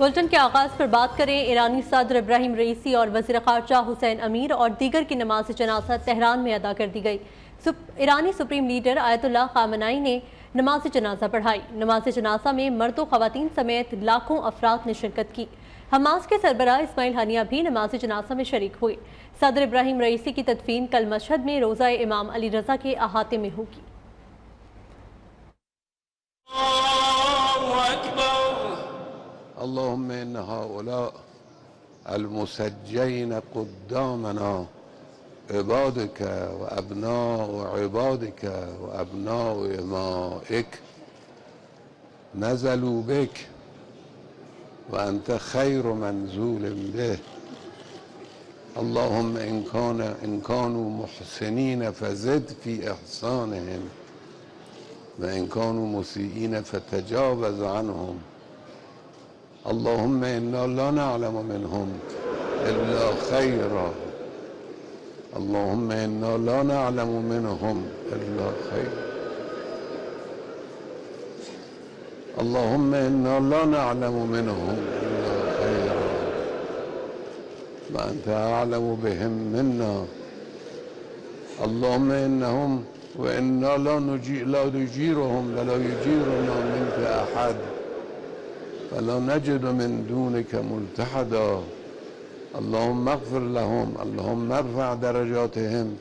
Bulletin کے آغاز پر بات کریں۔ ایرانی صدر ابراہیم رئیسی اور وزیر خارجہ حسین امیر اور دیگر کی نماز جنازہ تہران میں ادا کر دی گئی۔ ایرانی سپریم لیڈر آیت اللہ خامنائی نے نماز جنازہ پڑھائی۔ نماز جنازہ میں مرد و خواتین سمیت لاکھوں افراد نے شرکت کی۔ حماس کے سربراہ اسماعیل ہنیہ بھی نماز جنازہ میں شریک ہوئے۔ صدر ابراہیم رئیسی کی تدفین کل مشہد میں روضہ امام علی رضا کے احاطے میں ہوگی۔ اللهم إن هؤلاء المسجين قدامنا عبادك وأبناء عبادك وأبناء إمائك نزلوا بك وأنت خير منزول به. اللهم إن كانوا محسنين فزد في إحسانهم وإن كانوا مسيئين فتجاوز عنهم. اللهم إنا لا نعلم منهم إلا خيرا. اللهم إنا لا نعلم منهم إلا خيرا. اللهم إنا لا نعلم منهم إلا خيرا وأنت أعلم بهم منا. اللهم إنهم وإنا لا نجيرهم ولا يجيرنا منك أحد فلا نجد من دونك ملتحدا. اللهم اغفر لهم. اللهم ارفع درجاتهم.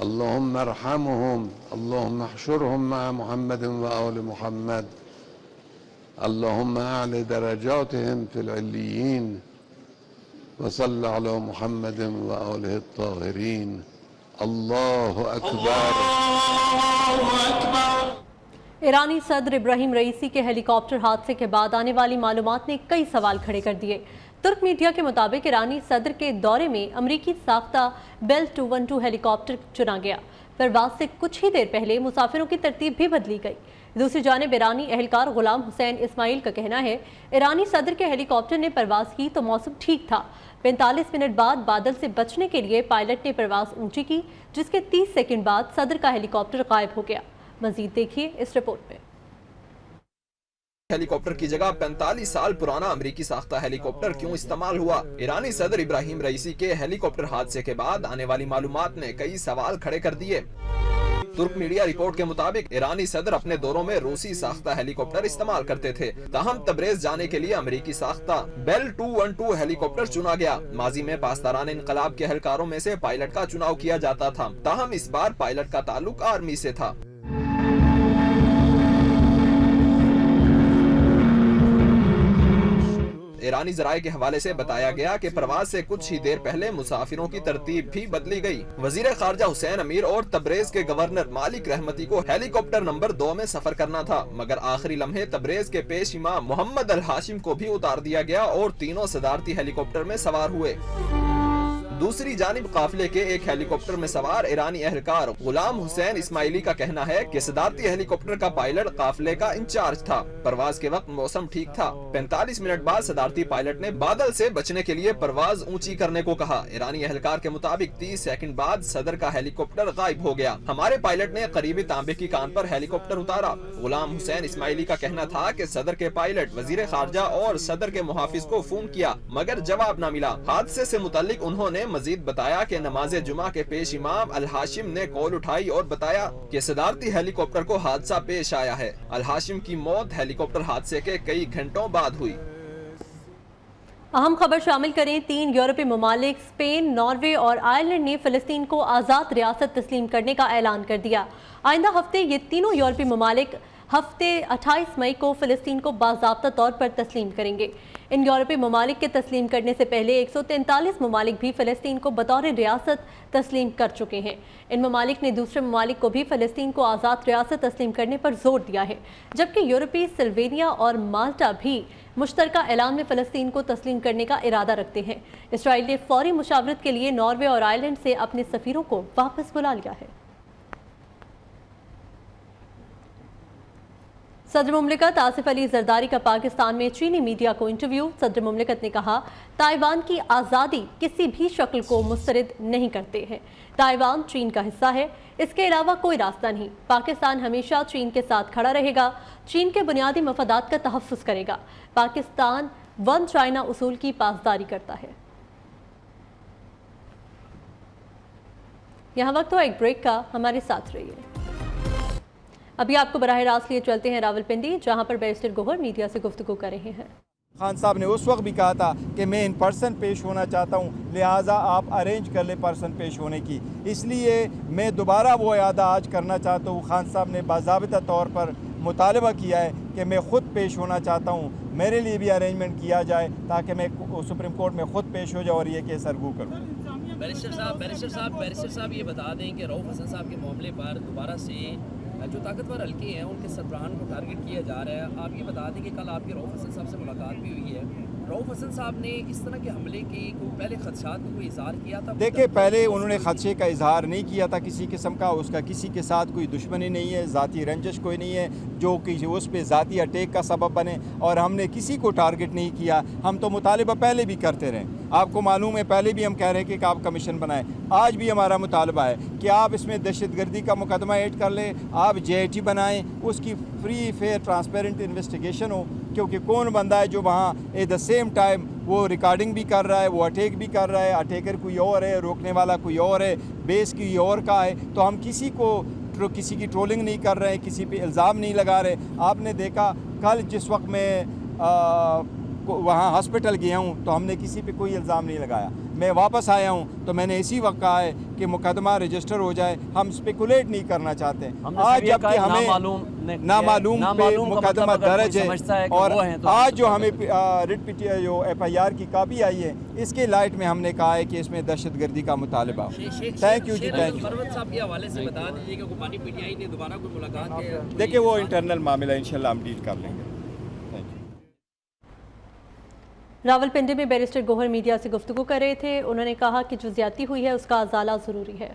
اللهم ارحمهم. اللهم احشرهم مع محمد وآل محمد. اللهم اعل درجاتهم في العليين وصل على محمد وآله الطاهرين. الله أكبر. الله أكبر. ایرانی صدر ابراہیم رئیسی کے ہیلی کاپٹر حادثے کے بعد آنے والی معلومات نے کئی سوال کھڑے کر دیے۔ ترک میڈیا کے مطابق ایرانی صدر کے دورے میں امریکی ساختہ بیل 212 ہیلی کاپٹر چنا گیا۔ پرواز سے کچھ ہی دیر پہلے مسافروں کی ترتیب بھی بدلی گئی۔ دوسری جانب ایرانی اہلکار غلام حسین اسماعیل کا کہنا ہے ایرانی صدر کے ہیلی کاپٹر نے پرواز کی تو موسم ٹھیک تھا۔ 45 منٹ بعد بادل سے بچنے کے لیے پائلٹ نے پرواز اونچی کی، جس کے 30 سیکنڈ بعد صدر کا ہیلی کاپٹر غائب ہو گیا۔ مزید دیکھیے اس رپورٹ میں۔ ہیلی کاپٹر کی جگہ 45 سال پرانا امریکی ساختہ ہیلی کاپٹر کیوں استعمال ہوا؟ ایرانی صدر ابراہیم رئیسی کے ہیلی کاپٹر حادثے کے بعد آنے والی معلومات نے کئی سوال کھڑے کر دیے۔ ترک میڈیا رپورٹ کے مطابق ایرانی صدر اپنے دوروں میں روسی ساختہ ہیلی کاپٹر استعمال کرتے تھے، تاہم تبریز جانے کے لیے امریکی ساختہ بیل 212 ہیلی کاپٹر چنا گیا۔ ماضی میں پاسداران انقلاب کے اہلکاروں میں سے پائلٹ کا چناؤ کیا جاتا تھا، تاہم اس بار پائلٹ کا تعلق آرمی سے تھا۔ ایرانی ذرائع کے حوالے سے بتایا گیا کہ پرواز سے کچھ ہی دیر پہلے مسافروں کی ترتیب بھی بدلی گئی۔ وزیر خارجہ حسین امیر اور تبریز کے گورنر مالک رحمتی کو ہیلی کاپٹر نمبر 2 میں سفر کرنا تھا، مگر آخری لمحے تبریز کے پیش امام محمد الہاشم کو بھی اتار دیا گیا اور تینوں صدارتی ہیلی کاپٹر میں سوار ہوئے۔ دوسری جانب قافلے کے ایک ہیلی کاپٹر میں سوار ایرانی اہلکار غلام حسین اسماعیلی کا کہنا ہے کہ صدارتی ہیلی کاپٹر کا پائلٹ قافلے کا انچارج تھا۔ پرواز کے وقت موسم ٹھیک تھا۔ 45 منٹ بعد صدارتی پائلٹ نے بادل سے بچنے کے لیے پرواز اونچی کرنے کو کہا۔ ایرانی اہلکار کے مطابق 30 سیکنڈ بعد صدر کا ہیلی کاپٹر غائب ہو گیا۔ ہمارے پائلٹ نے قریبی تانبے کی کان پر ہیلی کاپٹر اتارا۔ غلام حسین اسماعیلی کا کہنا تھا کہ صدر کے پائلٹ وزیر خارجہ اور صدر کے محافظ کو فون کیا، مگر جواب نہ ملا۔ حادثے سے متعلق انہوں نے مزید بتایا کہ نماز جمعہ کے پیش امام الہاشم نے کال اٹھائی اور بتایا کہ صدارتی ہیلی کاپٹر کو حادثہ پیش آیا ہے۔ الہاشم کی موت ہیلی کاپٹر حادثے کے کئی گھنٹوں بعد ہوئی۔ اہم خبر شامل کریں۔ 3 یورپی ممالک اسپین، ناروے اور آئرلینڈ نے فلسطین کو آزاد ریاست تسلیم کرنے کا اعلان کر دیا۔ آئندہ ہفتے یہ تینوں یورپی ممالک ہفتے 28 مئی کو فلسطین کو باضابطہ طور پر تسلیم کریں گے۔ ان یورپی ممالک کے تسلیم کرنے سے پہلے 143 ممالک بھی فلسطین کو بطور ریاست تسلیم کر چکے ہیں۔ ان ممالک نے دوسرے ممالک کو بھی فلسطین کو آزاد ریاست تسلیم کرنے پر زور دیا ہے، جبکہ یورپی سلوینیا اور مالٹا بھی مشترکہ اعلان میں فلسطین کو تسلیم کرنے کا ارادہ رکھتے ہیں۔ اسرائیل نے فوری مشاورت کے لیے ناروے اور آئرلینڈ سے اپنے سفیروں کو واپس بلا لیا ہے۔ सदर मुमलिकत आसिफ अली जरदारी का पाकिस्तान में चीनी मीडिया को इंटरव्यू। सदर मुमलिकत ने कहा, ताइवान की आज़ादी किसी भी शक्ल को मुस्तरद नहीं करते हैं। ताइवान चीन का हिस्सा है, इसके अलावा कोई रास्ता नहीं। पाकिस्तान हमेशा चीन के साथ खड़ा रहेगा, चीन के बुनियादी मफादात का तहफ़्फ़ुज़ करेगा। पाकिस्तान वन चाइना उसूल की पासदारी करता है। यहाँ वक्त हो एक ब्रेक का, हमारे साथ रहिए। अभी आपको बराह रास्त लिए चलते हैं रावलपिंडी, जहां पर बैरिस्टर गोहर मीडिया से गुफ्तगू कर रहे हैं। खान साहब ने उस वक्त भी कहा था कि मैं इन पर्सन पेश होना चाहता हूँ, लिहाजा आप अरेंज कर ले पर्सन पेश होने की। इसलिए मैं दोबारा वो इयादा आज करना चाहता हूँ। खान साहब ने बाज़ाबिता तौर पर मुतालबा किया है कि मैं ख़ुद पेश होना चाहता हूँ, मेरे लिए भी अरेंजमेंट किया जाए ताकि मैं सुप्रीम कोर्ट में ख़ुद पेश हो जाऊँ और ये केस अर्गू करूँ। बैरिस्टर साहब ये बता दें कि रऊफ़ हसन साहब के मामले पर दोबारा से जो ताकतवर हल्के हैं उनके सरबराहान को टारगेट किया जा रहा है। आप ये बता दें कि कल आपके रऊफ़ हसन साहब से मुलाकात भी हुई है। रऊफ़ हसन साहब ने इस तरह के हमले की पहले खदशात को कोई इज़हार किया था? देखिए, पहले उन्होंने खदशे का इजहार नहीं किया था किसी किस्म का। उसका किसी के साथ कोई दुश्मनी नहीं है, ज़ाती रंजिश कोई नहीं है जो कि उस पर ज़ाती अटैक का सबब बने, और हमने किसी को टारगेट नहीं किया। हम तो मुतालबा पहले भी करते रहे, आपको मालूम है, पहले भी हम कह रहे हैं कि आप कमीशन बनाएं। आज भी हमारा मुतालबा है कि आप इसमें दहशतगर्दी का मुकदमा ऐड कर लें, आप JIT बनाएं, उसकी फ्री फेयर ट्रांसपेरेंट इन्वेस्टिगेशन हो, क्योंकि कौन बंदा है जो वहाँ एट द सेम टाइम वो रिकॉर्डिंग भी कर रहा है, वो अटैक भी कर रहा है, अटैकर कोई और है, रोकने वाला कोई और है, बेस कोई और का है। तो हम किसी की ट्रोलिंग नहीं कर रहे हैं, किसी पे इल्ज़ाम नहीं लगा रहे। आपने देखा कल जिस वक्त मैं वहाँ हॉस्पिटल गया हूँ तो हमने किसी पे कोई इल्ज़ाम नहीं लगाया। मैं वापस आया हूँ तो मैंने इसी वक्त कहा है कि मुकदमा रजिस्टर हो जाए, हम स्पेकुलेट नहीं करना चाहते। आज जबकि हमें नामालूम पे मुकदमा दर्ज है, और आज जो हमें जो FIR की कापी आई है, इसके लाइट में हमने कहा है कि इसमें दहशतगर्दी का मुतालबा। थैंक यू जी, थैंक यू। साहब के हवाले से बता दीजिए कि पानी PTI ने दोबारा कोई मुलाकात? देखिए, वो इंटरनल मामला इंशाल्लाह हम डील कर लेंगे। रावलपिंडी में बैरिस्टर गोहर मीडिया से गुफ्तगू कर रहे थे। उन्होंने कहा कि जो ज्यादती हुई है उसका अजाला ज़रूरी है।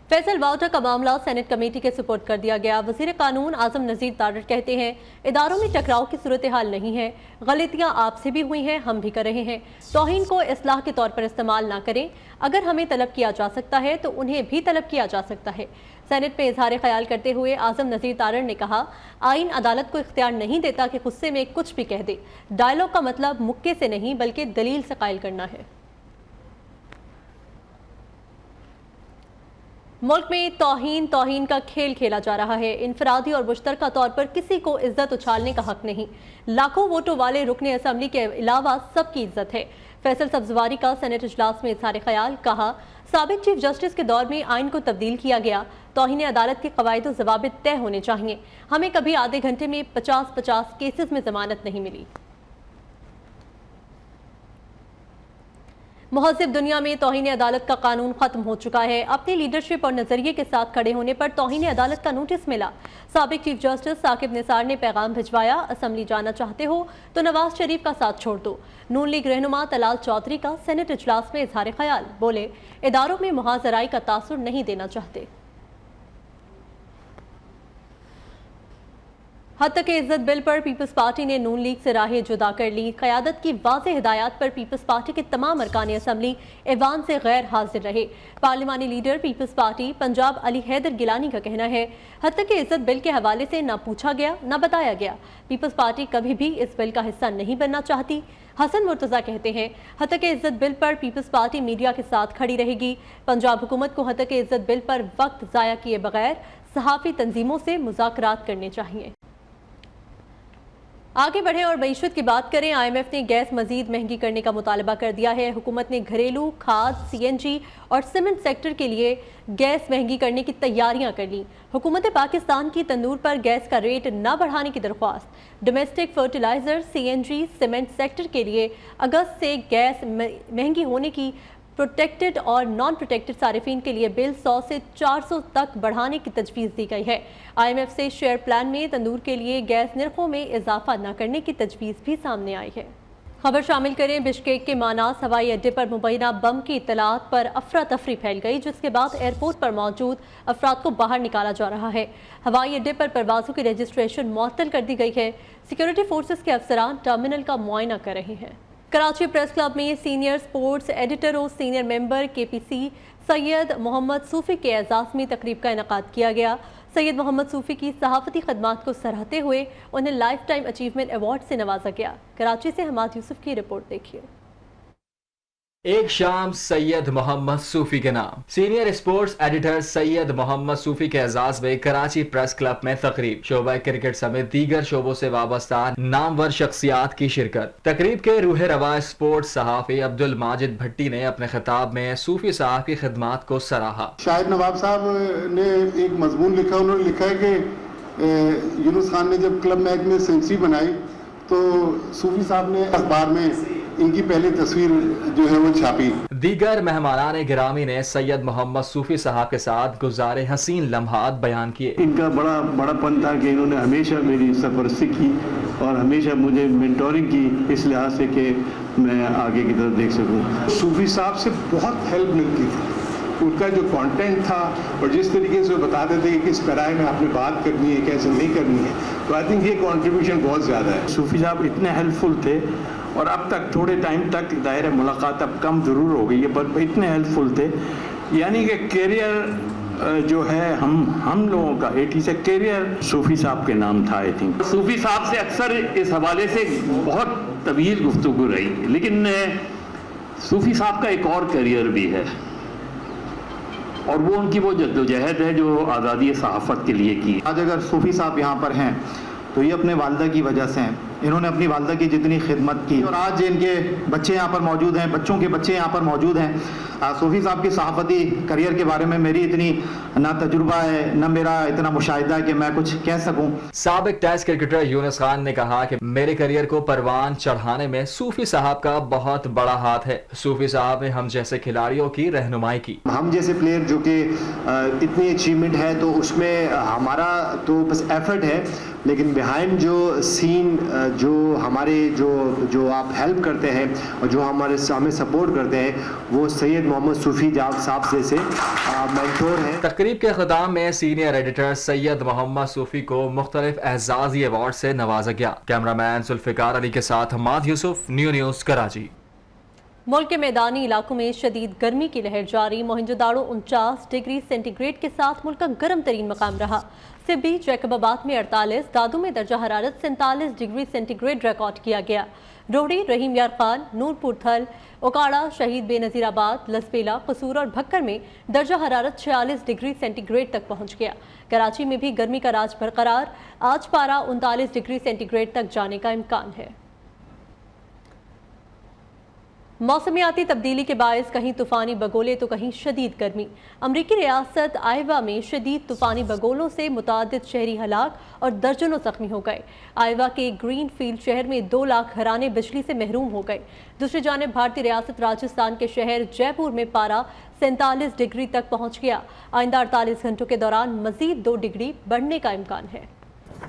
फैसल वाउटा का मामला सेनेट कमेटी के सुपुर्द कर दिया गया। वज़ीर कानून आज़म नज़ीर तारड़ कहते हैं, इदारों में टकराव की सूरत हाल नहीं है, गलतियां आपसे भी हुई हैं, हम भी कर रहे हैं। तौहीन को इस्लाह के तौर पर इस्तेमाल ना करें। अगर हमें तलब किया जा सकता है तो उन्हें भी तलब किया जा सकता है। सेनेट में इजहार ख्याल करते हुए आज़म नज़ीर तारड़ ने कहा, आइन अदालत को इख्तियार नहीं देता कि गुस्से में कुछ भी कह दे। डायलॉग का मतलब मुक्के से नहीं बल्कि दलील से कायल करना है। मुल्क में तौहीन का खेल खेला जा रहा है। इनफरादी और मुश्तरका तौर पर किसी को इज्जत उछालने का हक नहीं। लाखों वोटों वाले रुकने असम्बली के अलावा सबकी इज्जत है। फैसल सब्जवारी का सेनेट इजलास में इजहार ख्याल। कहा, साबिक चीफ जस्टिस के दौर में आइन को तब्दील किया गया। तौहीन अदालत के कवायद व ज़वाबित तय होने चाहिए। हमें कभी आधे घंटे में 50-50 केसेस में जमानत नहीं मिली। मुहज़्ज़िब दुनिया में तौहीन अदालत का कानून खत्म हो चुका है। अपनी लीडरशिप और नजरिए के साथ खड़े होने पर तौहीन अदालत का नोटिस मिला। साबिक चीफ जस्टिस साकिब निसार ने पैगाम भिजवाया, असम्बली जाना चाहते हो तो नवाज शरीफ का साथ छोड़ दो। नून लीग रहनुमा तलाल चौधरी का सेनेट इजलास में इजहार ख्याल। बोले, इदारों में मुहाजराई का तासुर नहीं देना चाहते। हद तक इज्जत बिल पर पीपल्स पार्टी ने नून लीग से राहें जुदा कर ली। क़यादत की वाज़ेह हिदायत पर पीपल्स पार्टी के तमाम अरकान असम्बली ऐवान से गैर हाजिर रहे। पार्लिमानी leader Peoples Party Punjab Ali Haider Gilani का कहना है, हद तक इज्जत बिल के हवाले से न पूछा गया न बताया गया। पीपल्स पार्टी कभी भी इस बिल का हिस्सा नहीं बनना चाहती। हसन मुर्तज़ा कहते हैं, हद तक इज्जत बिल पर पीपल्स पार्टी मीडिया के साथ खड़ी रहेगी। पंजाब हुकूमत को हद तक इज्जत बिल पर वक्त ज़ाया किए बगैर सहाफ़ी तंजीमों से मुज़ाकरात करने चाहिए। आगे बढ़े और मईशत की बात करें। IMF ने गैस मजीद महंगी करने का मुतालबा कर दिया है। हुकूमत ने घरेलू, खाद, CNG और सीमेंट सेक्टर के लिए गैस महंगी करने की तैयारियां कर ली। हुकूमत पाकिस्तान की तंदूर पर गैस का रेट न बढ़ाने की दरख्वास्त। Domestic fertiliser, CNG, cement sector के लिए अगस्त से गैस महंगी होने की प्रोटेक्टेड और नॉन प्रोटेक्टेड सारिफिन के लिए बिल 100 से 400 तक बढ़ाने की तजवीज़ दी गई है। IMF से शेयर प्लान में तंदूर के लिए गैस निर्खों में इजाफा न करने की तजवीज़ भी सामने आई है। खबर शामिल करें, बिश्केक के मानास हवाई अड्डे पर मुबैना बम की इत्तलात पर अफरा तफरी फैल गई, जिसके बाद एयरपोर्ट पर मौजूद अफराद को बाहर निकाला जा रहा है। हवाई अड्डे पर परवाज़ों की रजिस्ट्रेशन मुअत्तल कर दी गई है। सिक्योरिटी फोर्सेस के अफसरान टर्मिनल का मुआयना कर रहे हैं। कराची प्रेस क्लब में सीनियर स्पोर्ट्स एडिटर और senior member KPC Syed Mohammad Sufi के एजाज़ में तकरीब का इनेकाद किया गया। सैयद मोहम्मद सूफी की सहाफ़ती खदमात को सराहते हुए उन्हें लाइफ टाइम अचीवमेंट अवार्ड से नवाजा गया। कराची से हमाद यूसुफ की रिपोर्ट देखिए। एक शाम सैयद मोहम्मद सूफी के नाम। Senior sports editor Syed Mohammad Sufi के एजाज में कराची प्रेस क्लब में तकरीब, शोबा क्रिकेट समेत दीगर शोबों से वाबस्ता नामवर शख्सियात की शिरकत। तकरीब के रूह रवा स्पोर्ट्स सहाफ़ी अब्दुल माजिद भट्टी ने अपने खिताब में सूफी साहब की खिदमात को सराहा। शायर नवाब साहब ने एक मजमून लिखा, उन्होंने लिखा है कि यूनुस खान ने जब क्लब मैच में सेंचुरी बनाई तो सूफी साहब ने अखबार में इनकी पहली तस्वीर जो है वो छापी। दीगर मेहमानान गिरामी ने सैयद मोहम्मद सूफी साहब के साथ गुजारे हसीन लम्हात बयान किए। इनका बड़ापन था कि इन्होंने हमेशा मेरी सरपरस्ती की और हमेशा मुझे मेंटोरिंग की, इस लिहाज से कि मैं आगे की तरफ देख सकूं। सूफी साहब से बहुत हेल्प मिलती थी, उनका जो कंटेंट था और जिस तरीके से वो बताते थे कि किस पैराए में आपने बात करनी है, कैसे नहीं करनी है, तो आई थिंक ये कंट्रीब्यूशन बहुत ज़्यादा है। सूफी साहब इतने हेल्पफुल थे और अब तक थोड़े टाइम तक दायरे मुलाकात अब कम ज़रूर हो गई है, पर इतने हेल्पफुल थे। यानी कि कैरियर जो है हम लोगों का एटी से कैरियर सूफी साहब के नाम था। आई थिंक सूफी साहब से अक्सर इस हवाले से बहुत तवील गुफ्तगू रही, लेकिन सूफी साहब का एक और कैरियर भी है और वो उनकी वो जद्दोजहद है जो आज़ादी सहाफ़त के लिए की। आज अगर सूफी साहब यहाँ पर हैं तो ये अपने वालदा की वजह से हैं। इन्होंने अपनी वालदा की जितनी खिदमत की और आज इनके बच्चे यहाँ पर मौजूद हैं, बच्चों के बच्चे यहाँ पर मौजूद हैं। सूफी साहब की सहाफ़ती करियर के बारे में मेरी इतनी ना तजुर्बा है, ना मेरा इतना मुशाहिदा है कि मैं कुछ कह सकूं। साबिक टेस्ट क्रिकेटर यूनुस खान ने कहा कि मेरे करियर को परवान चढ़ाने में सूफी साहब का बहुत बड़ा हाथ है। सूफी साहब ने हम जैसे खिलाड़ियों की रहनुमाई की। हम जैसे प्लेयर जो कि इतनी अचीवमेंट है तो उसमें हमारा तो बस एफर्ट है, लेकिन बिहाइंड जो सीन जो हमारे जो आप हेल्प करते हैं और जो हमें सपोर्ट करते हैं, वो सैयद मोहम्मद सूफी साहब जैसे मेंटोर हैं। तकरीब के ख़िताम में सीनियर एडिटर सैयद मोहम्मद सूफी को मुख्तलिफ एजाज़ी अवार्ड से नवाजा गया। कैमरामैन जुल्फ़िकार अली के साथ हमाद यूसुफ, न्यूज़ कराची। मुल्क के मैदानी इलाकों में शदीद गर्मी की लहर जारी। मोहनजोदाड़ो 49 डिग्री सेंटीग्रेड के साथ मुल्क का गर्म तरीन मकाम रहा। सिब्बी जैकबाबाद में 48, दादू में दर्जा हरारत 47 डिग्री सेंटीग्रेड रिकॉर्ड किया गया। रोहड़ी, रहीम यार खान, नूरपुर थल, ओकाड़ा, शहीद बेनज़ीराबाद, लसबेला, कसूर और भक्कर में दर्जा हरारत 46 डिग्री सेंटीग्रेड तक पहुंच गया। कराची में भी गर्मी का राज बरकरार, आज पारा 39 डिग्री सेंटीग्रेड तक जाने का इम्कान है। मौसमियाती तब्दीली के बायस कहीं तूफ़ानी बगोले तो कहीं शदीद गर्मी। अमरीकी रियासत आयवा में शदीद तूफ़ानी बगोलों से मुतादिद शहरी हलाक और दर्जनों ज़ख्मी हो गए। आयवा के ग्रीन फील्ड शहर में 2 लाख घराने बिजली से महरूम हो गए। दूसरी जानिब भारतीय रियासत राजस्थान के शहर जयपुर में पारा 47 डिग्री तक पहुँच गया। आइंदा 48 घंटों के दौरान मज़ीद 2 डिग्री बढ़ने का इम्कान है।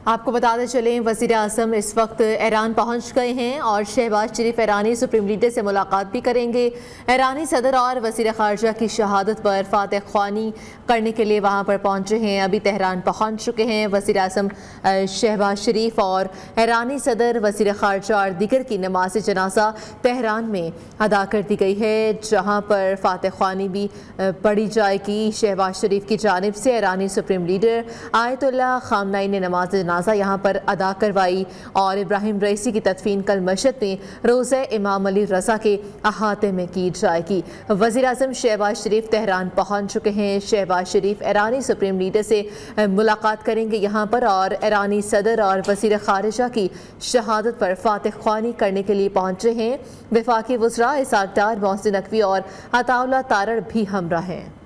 आपको बताते चलें, वज़ीर आज़म इस वक्त ईरान पहुंच गए हैं और शहबाज शरीफ ईरानी सुप्रीम लीडर से मुलाकात भी करेंगे। ईरानी सदर और वज़ीर ख़ारजा की शहादत पर फातह ख्वानी करने के लिए वहां पर पहुंचे हैं। अभी तेहरान पहुंच चुके हैं वज़ीर आज़म शहबाज शरीफ और ईरानी सदर, वज़ीर ख़ारजा और दीगर की नमाज जनाजा तेहरान में अदा कर दी गई है, जहाँ पर फातह ख्वानी भी पढ़ी जाएगी। शहबाज शरीफ की जानिब से ईरानी सुप्रीम लीडर आयतुल्लाह ख़ामनई ने नमाज जनाजा यहाँ पर अदा करवाई और इब्राहिम रईसी की तदफीन कल मशहद में रोज़े इमाम अली रज़ा के अहाते में की जाएगी। वज़ीर आज़म शहबाज शरीफ तेहरान पहुँच चुके हैं। शहबाज शरीफ ईरानी सुप्रीम लीडर से मुलाकात करेंगे यहाँ पर और ईरानी सदर और वज़ीर ख़ारिजा की शहादत पर फातह ख्वानी करने के लिए पहुँचे हैं। वफाकी वज़रा इसाक डार, मोहसिन नकवी और अताउल्लाह तारड़ भी हमरा हैं।